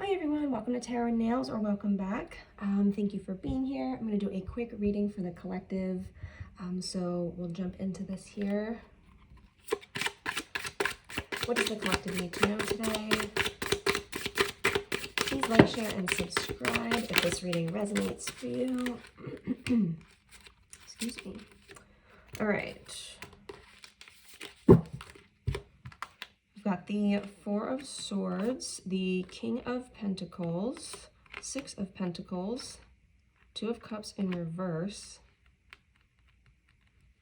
Hi everyone, welcome to Tarot and Nails, or welcome back. Thank you for being here. I'm going to do a quick reading for the collective. So we'll jump into this here. What does the collective need to know today? Please like, share, and subscribe if this reading resonates for you. Excuse me. All right. We've got the Four of Swords, the King of Pentacles, Six of Pentacles, Two of Cups in reverse.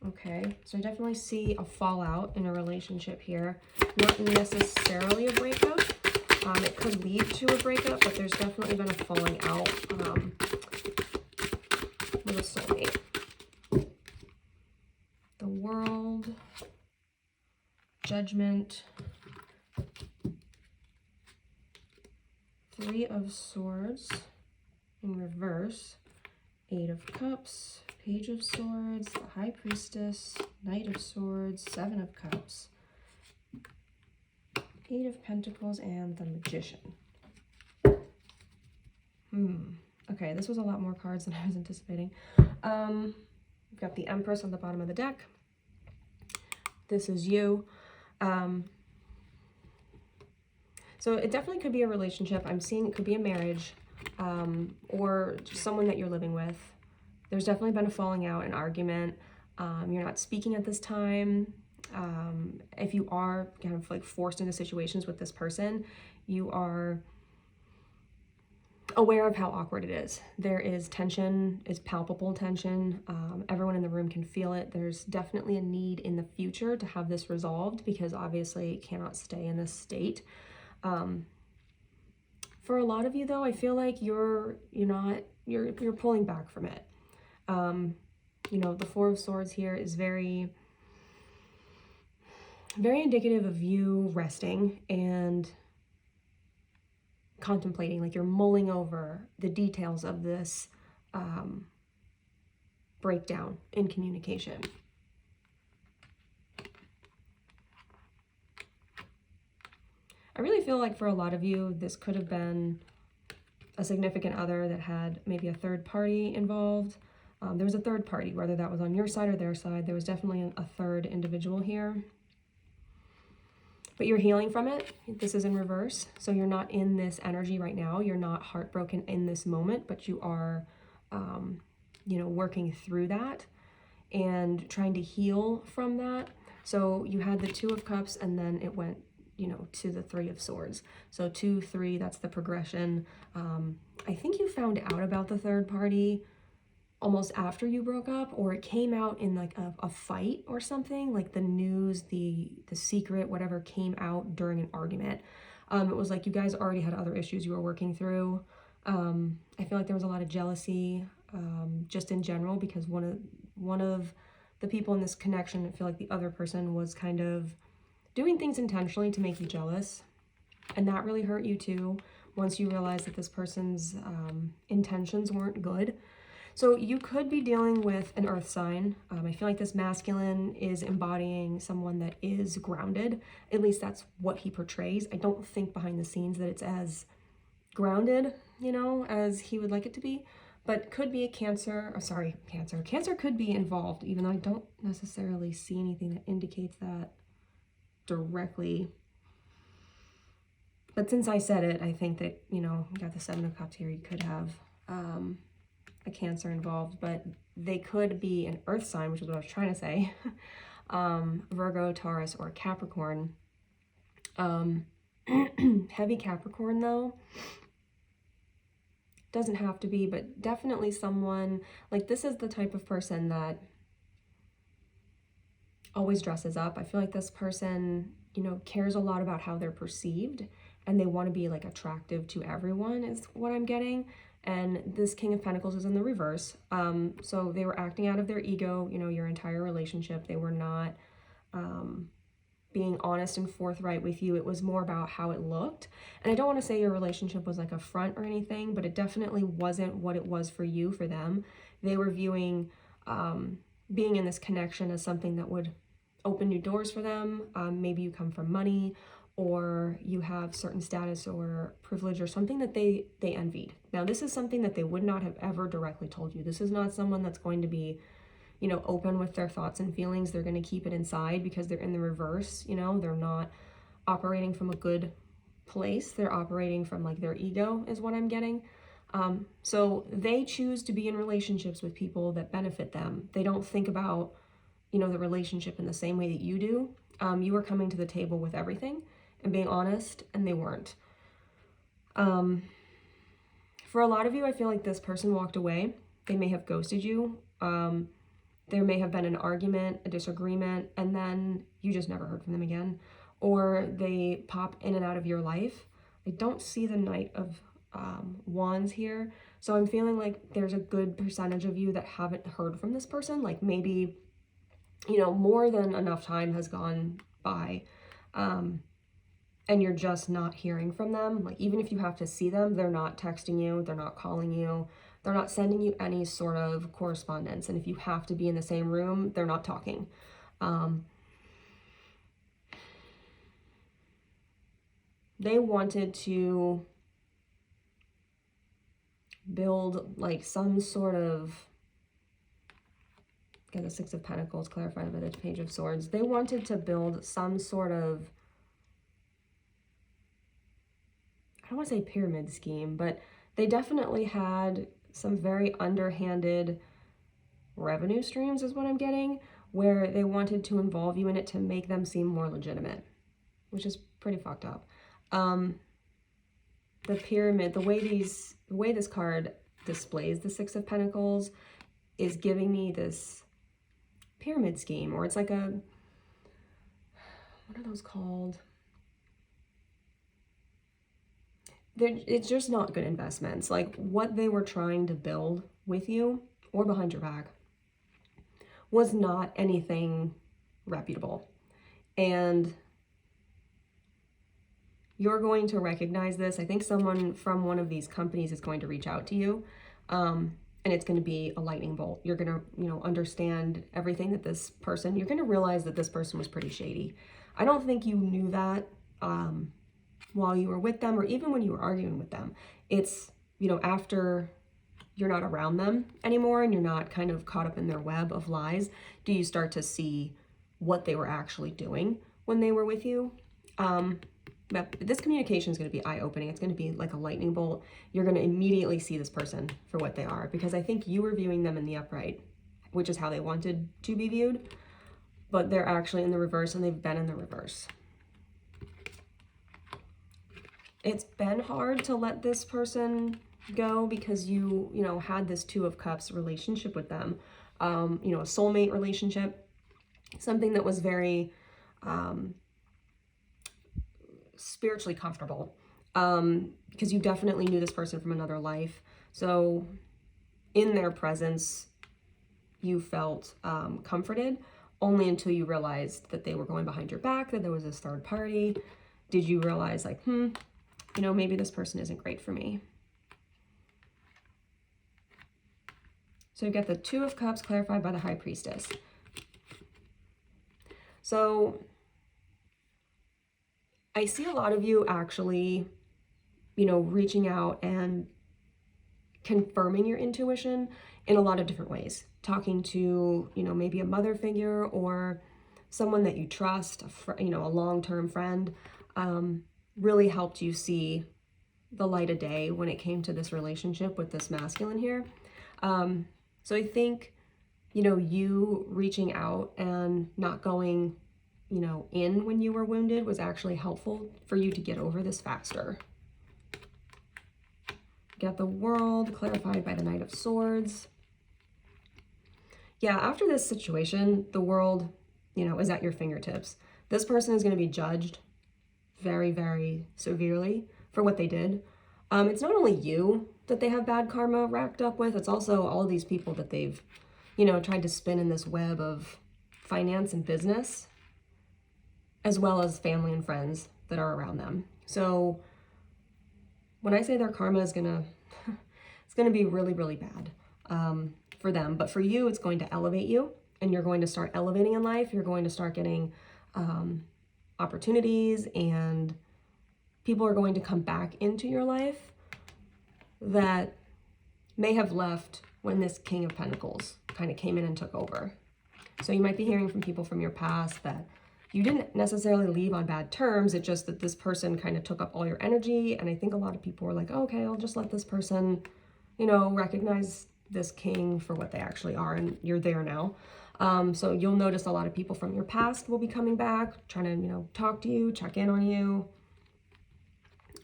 Okay, so I definitely see a fallout in a relationship here. Not necessarily a breakup. It could lead to a breakup, but there's definitely been a falling out with a soulmate. The World, Judgment, Three of Swords in reverse, Eight of Cups, Page of Swords, the High Priestess, Knight of Swords, Seven of Cups, Eight of Pentacles, and the Magician. Okay, this was a lot more cards than I was anticipating. We've got the Empress on the bottom of the deck. This is you. So it definitely could be a relationship. I'm seeing it could be a marriage, or just someone that you're living with. There's definitely been a falling out, an argument. You're not speaking at this time. If you are kind of like forced into situations with this person, you are aware of how awkward it is. There is tension, is palpable tension. Everyone in the room can feel it. There's definitely a need in the future to have this resolved, because obviously it cannot stay in this state. For a lot of you though, I feel like you're pulling back from it. You know, the Four of Swords here is very indicative of you resting and contemplating, like you're mulling over the details of this breakdown in communication. I really feel like for a lot of you, this could have been a significant other that had maybe a third party involved. There was a third party, whether that was on your side or their side. There was definitely a third individual here. But you're healing from it. This is in reverse. So you're not in this energy right now. You're not heartbroken in this moment, but you are, you know, working through that and trying to heal from that. So you had the Two of Cups, and then it went, you know, to the Three of Swords. So 2, 3, that's the progression. I think you found out about the third party almost after you broke up, or it came out in like a fight or something, like the news, the secret, whatever came out during an argument. It was like you guys already had other issues you were working through. I feel like there was a lot of jealousy, just in general, because one of the people in this connection, I feel like the other person was kind of doing things intentionally to make you jealous, and that really hurt you too once you realized that this person's intentions weren't good. So you could be dealing with an earth sign. I feel like this masculine is embodying someone that is grounded. At least that's what he portrays. I don't think behind the scenes that it's as grounded, you know, as he would like it to be. But could be a Cancer, or sorry, Cancer. Cancer could be involved, even though I don't necessarily see anything that indicates that directly. But since I said it, I think that, you know, you got the Seven of Cups here. You could have a Cancer involved, but they could be an earth sign, which is what I was trying to say. Virgo, Taurus, or Capricorn. Heavy Capricorn though. Doesn't have to be, but definitely someone, like this is the type of person that always dresses up. I feel like this person, you know, cares a lot about how they're perceived, and they want to be like attractive to everyone is what I'm getting. And this King of Pentacles is in the reverse. So they were acting out of their ego, you know, your entire relationship. They were not being honest and forthright with you. It was more about how it looked. And I don't want to say your relationship was like a front or anything, but it definitely wasn't what it was for you, for them. They were viewing being in this connection as something that would open new doors for them. Maybe you come from money, or you have certain status or privilege or something that they envied. Now, this is something that they would not have ever directly told you. This is not someone that's going to be, you know, open with their thoughts and feelings. They're going to keep it inside because they're in the reverse, you know, they're not operating from a good place. They're operating from like their ego is what I'm getting. So they choose to be in relationships with people that benefit them. They don't think about, you know, the relationship in the same way that you do. You were coming to the table with everything and being honest, and they weren't. For a lot of you, I feel like this person walked away. They may have ghosted you. There may have been an argument, a disagreement, and then you just never heard from them again. Or they pop in and out of your life. I don't see the Knight of Wands here. So I'm feeling like there's a good percentage of you that haven't heard from this person. Like maybe, you know, more than enough time has gone by. And you're just not hearing from them. Like even if you have to see them, they're not texting you, they're not calling you, they're not sending you any sort of correspondence. And if you have to be in the same room, they're not talking. They wanted to build like some sort of, again, the Six of Pentacles clarified by the Page of Swords. They wanted to build some sort of, I don't want to say pyramid scheme, but they definitely had some very underhanded revenue streams is what I'm getting, where they wanted to involve you in it to make them seem more legitimate, which is pretty fucked up. The pyramid, the way this card displays the Six of Pentacles is giving me this pyramid scheme, or it's like a, what are those called? It's just not good investments. Like what they were trying to build with you or behind your back was not anything reputable. And you're going to recognize this. I think someone from one of these companies is going to reach out to you, and it's going to be a lightning bolt. You're going to, you know, understand everything that this person, you're going to realize that this person was pretty shady. I don't think you knew that while you were with them or even when you were arguing with them. It's, you know, after you're not around them anymore and you're not kind of caught up in their web of lies, do you start to see what they were actually doing when they were with you. But this communication is going to be eye-opening. It's going to be like a lightning bolt. You're going to immediately see this person for what they are, because I think you were viewing them in the upright, which is how they wanted to be viewed, but they're actually in the reverse, and they've been in the reverse. It's been hard to let this person go because you know, had this Two of Cups relationship with them, you know, a soulmate relationship, something that was very spiritually comfortable, because you definitely knew this person from another life. So in their presence, you felt comforted, only until you realized that they were going behind your back, that there was this third party. Did you realize like, you know, maybe this person isn't great for me? So you get the Two of Cups clarified by the High Priestess. So I see a lot of you actually, you know, reaching out and confirming your intuition in a lot of different ways. Talking to, you know, maybe a mother figure or someone that you trust, you know, a long-term friend, really helped you see the light of day when it came to this relationship with this masculine here. So I think, you know, you reaching out and not going, you know, in when you were wounded was actually helpful for you to get over this faster. Get the World clarified by the Knight of Swords. Yeah, after this situation, the world, you know, is at your fingertips. This person is going to be judged very, very severely for what they did. It's not only you that they have bad karma racked up with, it's also all these people that they've, you know, tried to spin in this web of finance and business, as well as family and friends that are around them. So when I say their karma is gonna, it's gonna be really, really bad for them. But for you, it's going to elevate you, and you're going to start elevating in life. You're going to start getting opportunities, and people are going to come back into your life that may have left when this King of Pentacles kind of came in and took over. So you might be hearing from people from your past that you didn't necessarily leave on bad terms. It's just that this person kind of took up all your energy. And I think a lot of people were like, oh, okay, I'll just let this person, you know, recognize this king for what they actually are. And you're there now. So you'll notice a lot of people from your past will be coming back, trying to, you know, talk to you, check in on you.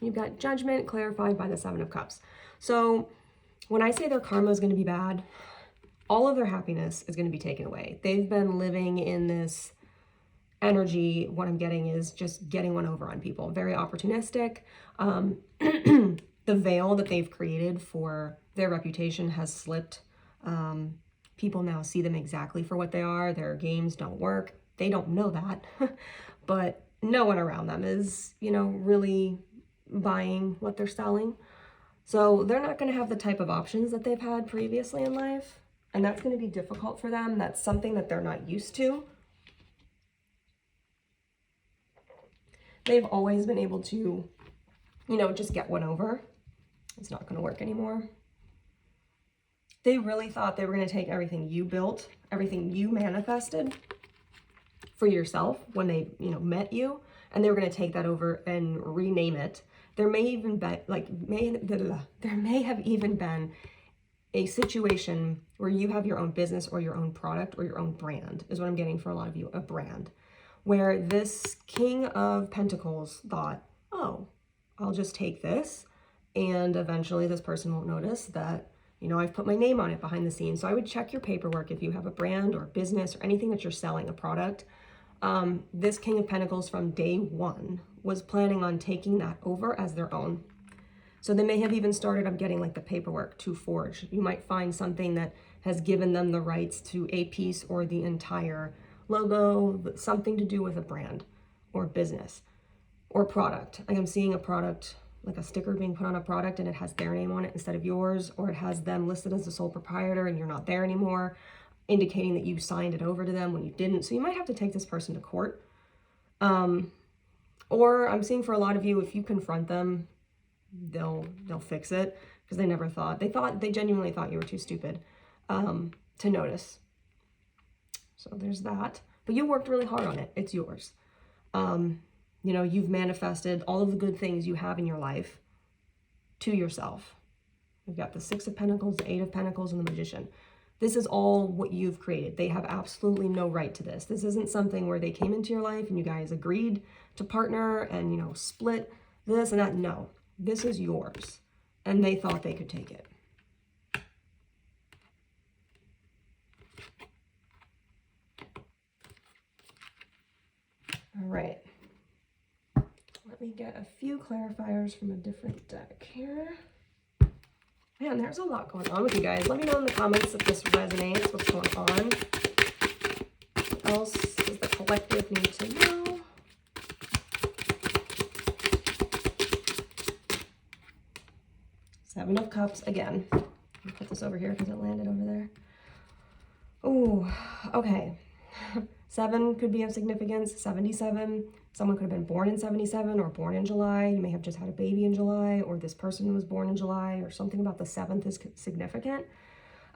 You've got Judgment clarified by the Seven of Cups. So when I say their karma is going to be bad, all of their happiness is going to be taken away. They've been living in this energy. What I'm getting is just getting one over on people. Very opportunistic. The veil that they've created for their reputation has slipped. People now see them exactly for what they are. Their games don't work. They don't know that. But no one around them is, you know, really buying what they're selling. So they're not going to have the type of options that they've had previously in life. And that's going to be difficult for them. That's something that they're not used to. They've always been able to, you know, just get one over. It's not going to work anymore. They really thought they were going to take everything you built, everything you manifested for yourself when they, you know, met you, and they were going to take that over and rename it. There may even be, like, there may have even been a situation where you have your own business or your own product or your own brand, is what I'm getting for a lot of you, a brand, where this King of Pentacles thought, oh, I'll just take this, and eventually this person won't notice that, you know, I've put my name on it behind the scenes. So I would check your paperwork if you have a brand or business or anything that you're selling, a product. This King of Pentacles from day one was planning on taking that over as their own. So they may have even started, I'm getting like the paperwork to forge. You might find something that has given them the rights to a piece or the entire logo, something to do with a brand or business or product. Like I'm seeing a product, like a sticker being put on a product and it has their name on it instead of yours, or it has them listed as the sole proprietor and you're not there anymore, indicating that you signed it over to them when you didn't. So you might have to take this person to court. Or I'm seeing for a lot of you, if you confront them, they'll fix it, because they genuinely thought you were too stupid to notice. So there's that. But you worked really hard on it. It's yours. You know, you've manifested all of the good things you have in your life to yourself. We've got the Six of Pentacles, the Eight of Pentacles, and the Magician. This is all what you've created. They have absolutely no right to this. This isn't something where they came into your life and you guys agreed to partner and, you know, split this and that. No, this is yours. And they thought they could take it. All right. Let me get a few clarifiers from a different deck here. Man, there's a lot going on with you guys. Let me know in the comments if this resonates, what's going on. What else does the collective need to know? Seven of Cups again. I'll put this over here because it landed over there. Oh, okay. 7 could be of significance. 77. Someone could have been born in 77 or born in July. You may have just had a baby in July, or this person was born in July, or something about the 7th is significant.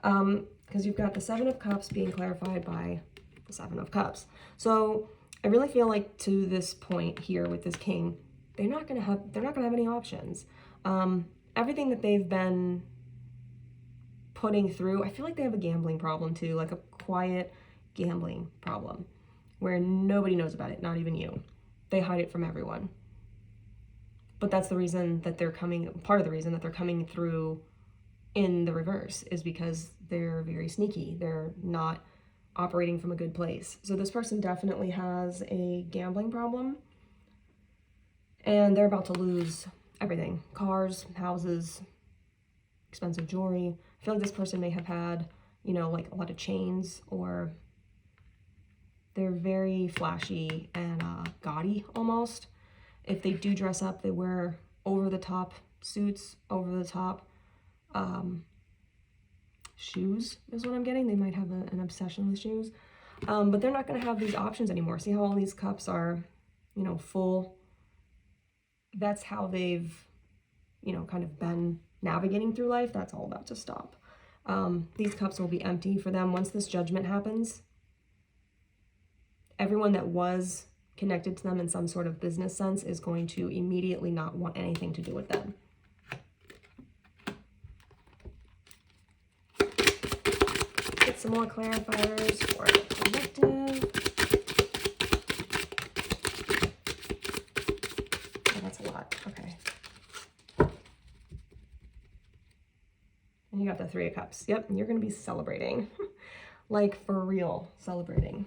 Because you've got the 7 of Cups being clarified by the 7 of Cups. So I really feel like to this point here with this king, they're not gonna have any options. Everything that they've been putting through, I feel like they have a gambling problem too, like a quiet gambling problem where nobody knows about it, not even you. They hide it from everyone. But that's the reason that they're coming, part of the reason that they're coming through in the reverse is because they're very sneaky. They're not operating from a good place. So this person definitely has a gambling problem, and they're about to lose everything. Cars, houses, expensive jewelry. I feel like this person may have had, you know, like a lot of chains, or they're very flashy and gaudy almost. If they do dress up, they wear over-the-top suits, over-the-top shoes is what I'm getting. They might have an obsession with shoes. But they're not going to have these options anymore. See how all these cups are, you know, full. That's how they've, you know, kind of been navigating through life. That's all about to stop. These cups will be empty for them once this judgment happens. Everyone that was connected to them in some sort of business sense is going to immediately not want anything to do with them. Get some more clarifiers for the collective. Oh, that's a lot. Okay. And you got the Three of Cups. Yep, and you're going to be celebrating. Like, for real, celebrating.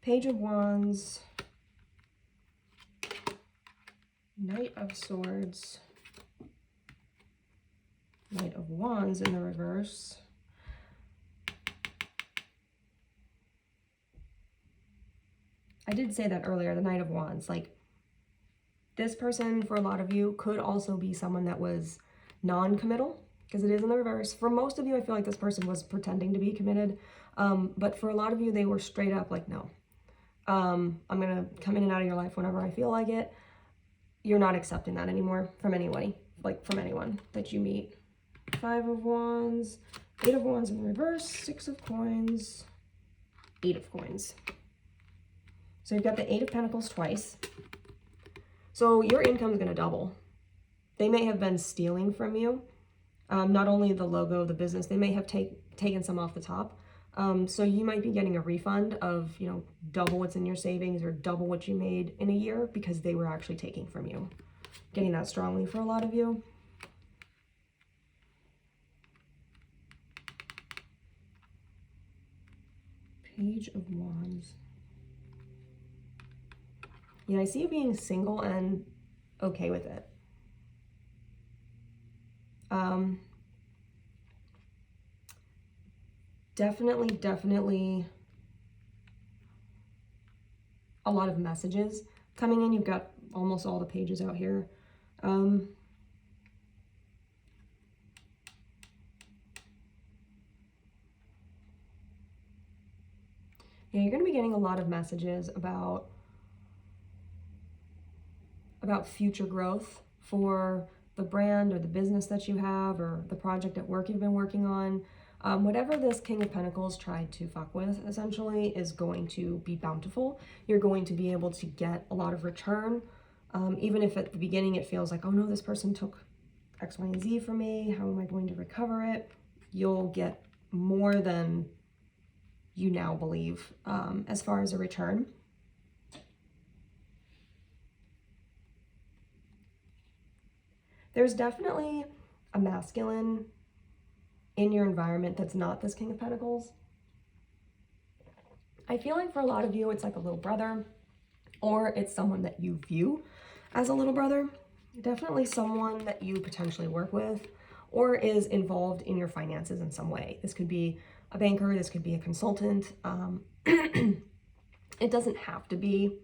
Page of Wands. Knight of Swords. Knight of Wands in the reverse. I did say that earlier, the Knight of Wands. Like, this person, for a lot of you, could also be someone that was non-committal, because it is in the reverse. For most of you, I feel like this person was pretending to be committed. But for a lot of you, they were straight up like, no. I'm going to come in and out of your life whenever I feel like it. You're not accepting that anymore from anybody, like from anyone that you meet. Five of Wands, Eight of Wands in reverse, Six of Coins, Eight of Coins. So you've got the Eight of Pentacles twice. So your income is going to double. They may have been stealing from you. Not only the logo of the business, they may have taken some off the top. So you might be getting a refund of, you know, double what's in your savings or double what you made in a year because they were actually taking from you. Getting that strongly for a lot of you. Page of Wands. Yeah, I see you being single and okay with it. Definitely a lot of messages coming in. You've got almost all the pages out here. Yeah, you're going to be getting a lot of messages about future growth for the brand or the business that you have or the project at work you've been working on. Whatever this King of Pentacles tried to fuck with, essentially, is going to be bountiful. You're going to be able to get a lot of return, even if at the beginning it feels like, oh no, this person took X, Y, and Z from me. How am I going to recover it? You'll get more than you now believe as far as a return. There's definitely a masculine in your environment that's not this King of Pentacles. I feel like for a lot of you, it's like a little brother, or it's someone that you view as a little brother. Definitely someone that you potentially work with or is involved in your finances in some way. This could be a banker, this could be a consultant. It doesn't have to be,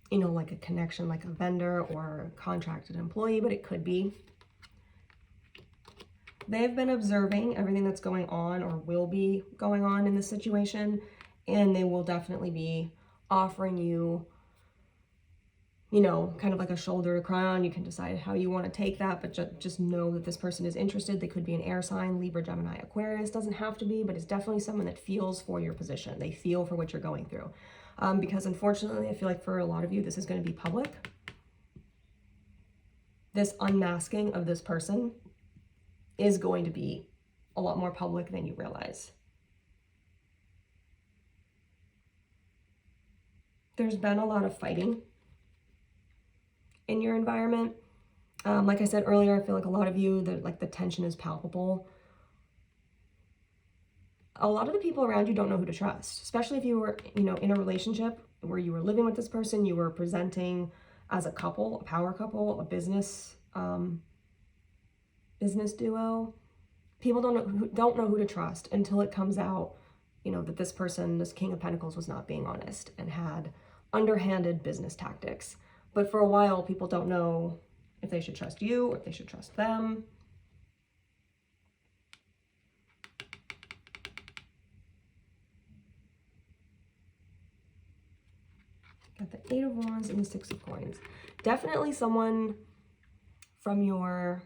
you know, like a connection, like a vendor or a contracted employee, but it could be. They've been observing everything that's going on or will be going on in this situation, and they will definitely be offering you, you know, kind of like a shoulder to cry on. You can decide how you want to take that, but just know that this person is interested. They could be an air sign, Libra, Gemini, Aquarius. Doesn't have to be, but it's definitely someone that feels for your position. They feel for what you're going through. Because unfortunately, I feel like for a lot of you, this is going to be public. This unmasking of this person is going to be a lot more public than you realize. There's been a lot of fighting in your environment. Like I said earlier, I feel like a lot of you, the tension is palpable. A lot of the people around you don't know who to trust, especially if you were, you know, in a relationship where you were living with this person, you were presenting as a couple, a power couple, a business duo. People don't know who to trust until it comes out, you know, that this person, this King of Pentacles, was not being honest and had underhanded business tactics. But for a while, people don't know if they should trust you or if they should trust them. Eight of Wands and the Six of Coins. Definitely someone from your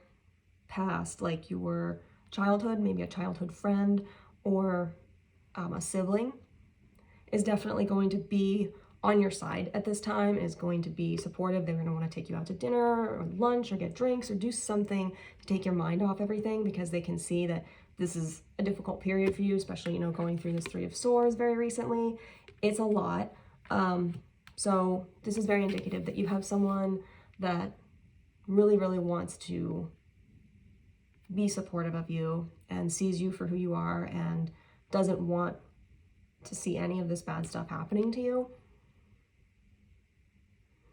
past, like your childhood, maybe a childhood friend or a sibling, is definitely going to be on your side at this time, is going to be supportive. They're going to want to take you out to dinner or lunch or get drinks or do something to take your mind off everything, because they can see that this is a difficult period for you, especially, you know, going through this Three of Swords very recently. It's a lot. So this is very indicative that you have someone that really, really wants to be supportive of you and sees you for who you are and doesn't want to see any of this bad stuff happening to you.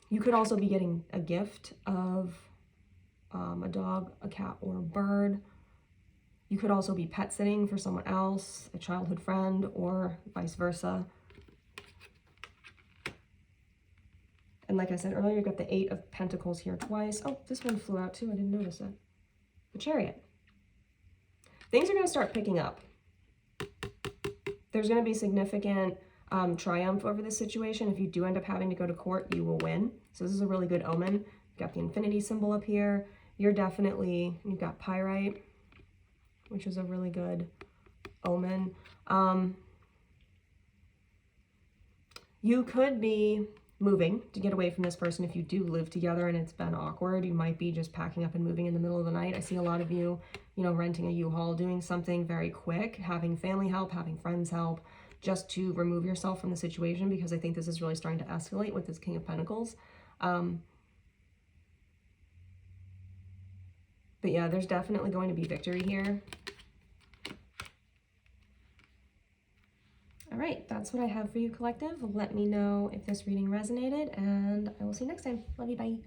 You could also be getting a gift of a dog, a cat, or a bird. You could also be pet sitting for someone else, a childhood friend, or vice versa. And like I said earlier, you've got the Eight of Pentacles here twice. Oh, this one flew out too. I didn't notice it. The Chariot. Things are going to start picking up. There's going to be significant triumph over this situation. If you do end up having to go to court, you will win. So this is a really good omen. You've got the infinity symbol up here. You've got pyrite, which is a really good omen. You could be moving to get away from this person. If you do live together and it's been awkward, you might be just packing up and moving in the middle of the night. I see a lot of you, you know, renting a U-Haul, doing something very quick, having family help, having friends help, just to remove yourself from the situation, because I think this is really starting to escalate with this King of Pentacles. But yeah, there's definitely going to be victory here. All right, that's what I have for you, collective. Let me know if this reading resonated, and I will see you next time. Love you, bye.